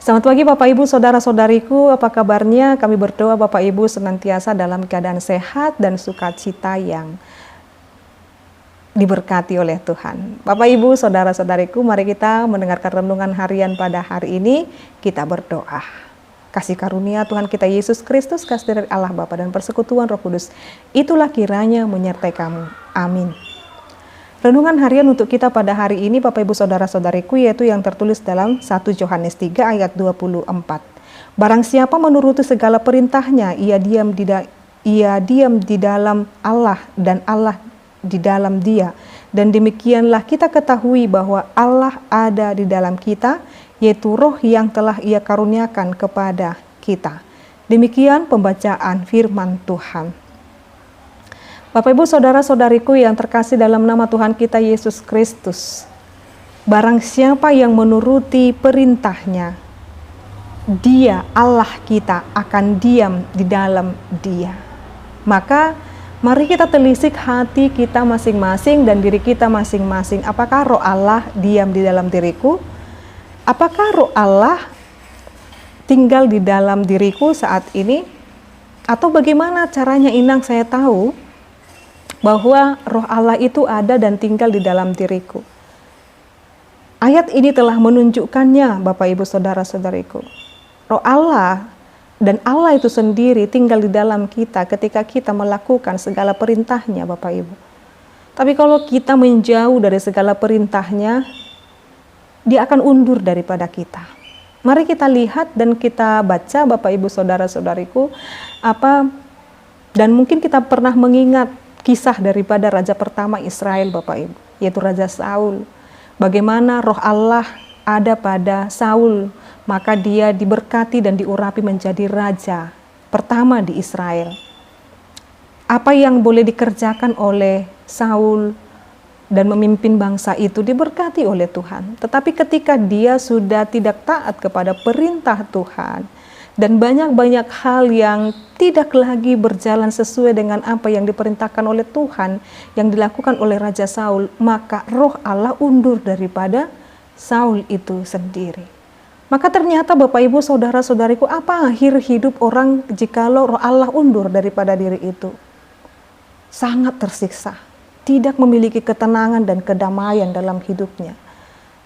Selamat pagi Bapak Ibu, Saudara-saudariku, apa kabarnya? Kami berdoa Bapak Ibu senantiasa dalam keadaan sehat dan sukacita yang diberkati oleh Tuhan. Bapak Ibu, Saudara-saudariku, mari kita mendengarkan renungan harian pada hari ini. Kita berdoa. Kasih karunia Tuhan kita Yesus Kristus, kasih dari Allah Bapa dan persekutuan Roh Kudus, itulah kiranya menyertai kamu. Amin. Renungan harian untuk kita pada hari ini Bapak Ibu Saudara-saudariku yaitu yang tertulis dalam 1 Yohanes 3 ayat 24. Barang siapa menuruti segala perintahnya, ia diam di dalam Allah dan Allah di dalam dia. Dan demikianlah kita ketahui bahwa Allah ada di dalam kita, yaitu roh yang telah ia karuniakan kepada kita. Demikian pembacaan firman Tuhan. Bapak Ibu Saudara-saudariku yang terkasih dalam nama Tuhan kita Yesus Kristus, barang siapa yang menuruti perintahnya, dia Allah kita akan diam di dalam dia. Maka mari kita telisik hati kita masing-masing dan diri kita masing-masing. Apakah roh Allah diam di dalam diriku? Apakah roh Allah tinggal di dalam diriku saat ini? Atau bagaimana caranya Inang saya tahu bahwa roh Allah itu ada dan tinggal di dalam diriku? Ayat ini telah menunjukkannya Bapak Ibu Saudara-saudariku. Roh Allah dan Allah itu sendiri tinggal di dalam kita ketika kita melakukan segala perintahnya Bapak Ibu. Tapi kalau kita menjauh dari segala perintahnya, dia akan undur daripada kita. Mari kita lihat dan kita baca Bapak Ibu Saudara-saudariku dan mungkin kita pernah mengingat kisah daripada raja pertama Israel Bapak Ibu, yaitu Raja Saul. Bagaimana roh Allah ada pada Saul, maka dia diberkati dan diurapi menjadi raja pertama di Israel. Apa yang boleh dikerjakan oleh Saul dan memimpin bangsa itu diberkati oleh Tuhan. Tetapi ketika dia sudah tidak taat kepada perintah Tuhan, dan banyak-banyak hal yang tidak lagi berjalan sesuai dengan apa yang diperintahkan oleh Tuhan, yang dilakukan oleh Raja Saul, maka roh Allah undur daripada Saul itu sendiri. Maka ternyata Bapak Ibu Saudara-saudariku, apa akhir hidup orang jikalau roh Allah undur daripada diri itu? Sangat tersiksa, tidak memiliki ketenangan dan kedamaian dalam hidupnya.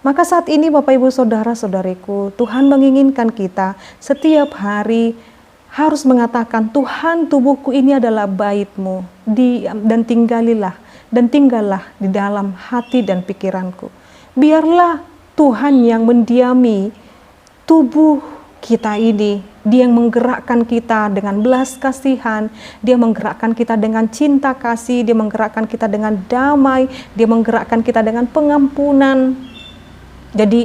Maka saat ini Bapak Ibu Saudara-saudariku, Tuhan menginginkan kita setiap hari harus mengatakan, Tuhan, tubuhku ini adalah bait-Mu, dan tinggallah di dalam hati dan pikiranku. Biarlah Tuhan yang mendiami tubuh kita ini, Dia yang menggerakkan kita dengan belas kasihan, Dia menggerakkan kita dengan cinta kasih, Dia menggerakkan kita dengan damai, Dia menggerakkan kita dengan pengampunan. Jadi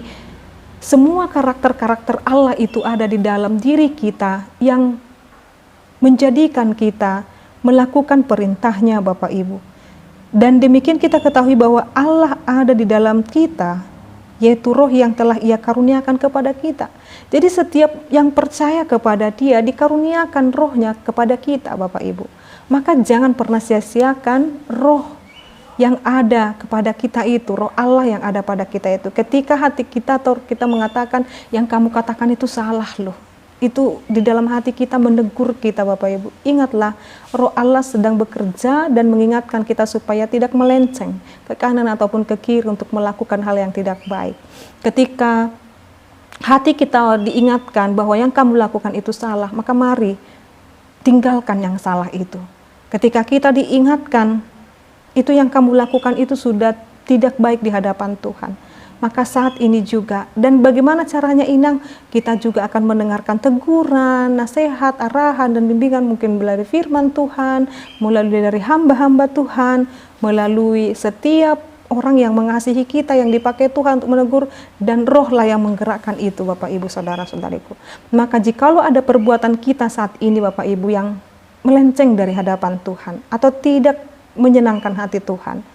semua karakter-karakter Allah itu ada di dalam diri kita yang menjadikan kita melakukan perintahnya Bapak Ibu. Dan demikian kita ketahui bahwa Allah ada di dalam kita, yaitu roh yang telah Ia karuniakan kepada kita. Jadi setiap yang percaya kepada Dia dikaruniakan rohnya kepada kita Bapak Ibu. Maka jangan pernah sia-siakan roh yang ada kepada kita itu, roh Allah yang ada pada kita itu. Ketika hati kita atau kita mengatakan yang kamu katakan itu salah loh, itu di dalam hati kita menegur kita Bapak Ibu. Ingatlah, roh Allah sedang bekerja dan mengingatkan kita supaya tidak melenceng ke kanan ataupun ke kiri untuk melakukan hal yang tidak baik. Ketika hati kita diingatkan bahwa yang kamu lakukan itu salah, maka mari tinggalkan yang salah itu. Ketika kita diingatkan itu yang kamu lakukan itu sudah tidak baik di hadapan Tuhan, maka saat ini juga, dan bagaimana caranya Inang? Kita juga akan mendengarkan teguran, nasihat, arahan, dan bimbingan mungkin melalui firman Tuhan, melalui dari hamba-hamba Tuhan, melalui setiap orang yang mengasihi kita, yang dipakai Tuhan untuk menegur, dan rohlah yang menggerakkan itu Bapak Ibu Saudara-saudariku. Maka jikalau ada perbuatan kita saat ini Bapak Ibu yang melenceng dari hadapan Tuhan, atau tidak menyenangkan hati Tuhan,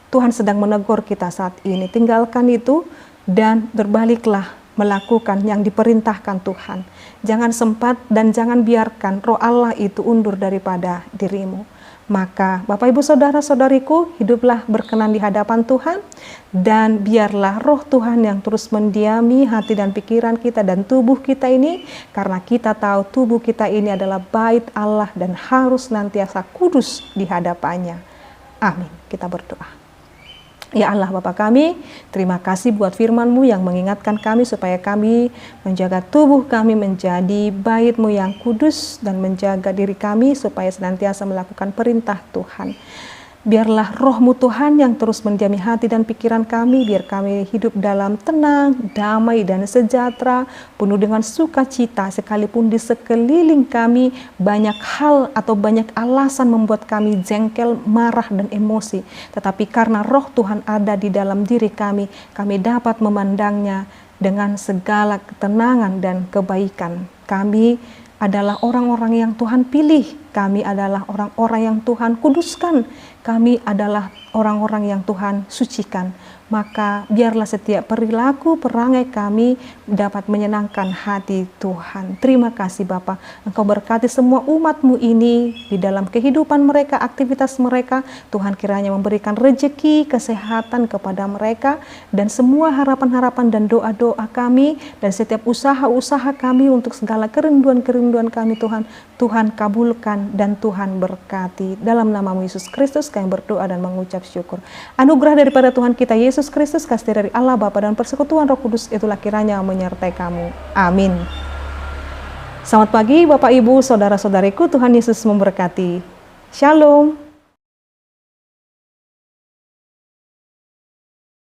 Tuhan sedang menegur kita saat ini. Tinggalkan itu dan berbaliklah melakukan yang diperintahkan Tuhan. Jangan sempat dan jangan biarkan roh Allah itu undur daripada dirimu. Maka Bapak Ibu Saudara-saudariku, hiduplah berkenan di hadapan Tuhan, dan biarlah roh Tuhan yang terus mendiami hati dan pikiran kita dan tubuh kita ini, karena kita tahu tubuh kita ini adalah bait Allah dan harus senantiasa kudus di hadapannya. Amin. Kita berdoa. Ya Allah Bapa kami, terima kasih buat firman-Mu yang mengingatkan kami supaya kami menjaga tubuh kami menjadi bait-Mu yang kudus dan menjaga diri kami supaya senantiasa melakukan perintah Tuhan. Biarlah roh-Mu Tuhan yang terus mendiami hati dan pikiran kami, biar kami hidup dalam tenang, damai, dan sejahtera, penuh dengan sukacita, sekalipun di sekeliling kami banyak hal atau banyak alasan membuat kami jengkel, marah, dan emosi. Tetapi karena roh Tuhan ada di dalam diri kami dapat memandangnya dengan segala ketenangan dan kebaikan. Kami adalah orang-orang yang Tuhan pilih, kami adalah orang-orang yang Tuhan kuduskan, kami adalah orang-orang yang Tuhan sucikan. Maka biarlah setiap perilaku, perangai kami dapat menyenangkan hati Tuhan. Terima kasih Bapa, Engkau berkati semua umat-Mu ini di dalam kehidupan mereka, aktivitas mereka. Tuhan kiranya memberikan rejeki, kesehatan kepada mereka, dan semua harapan-harapan dan doa-doa kami, dan setiap usaha-usaha kami untuk segala kerinduan-kerinduan kami Tuhan, Tuhan kabulkan dan Tuhan berkati. Dalam nama-Mu Yesus Kristus kami berdoa dan mengucap syukur. Anugerah daripada Tuhan kita Yesus Kristus, kasih dari Allah Bapa dan persekutuan Roh Kudus itulah kiranya menyertai kamu. Amin. Selamat pagi Bapak Ibu, Saudara-saudariku, Tuhan Yesus memberkati. Shalom.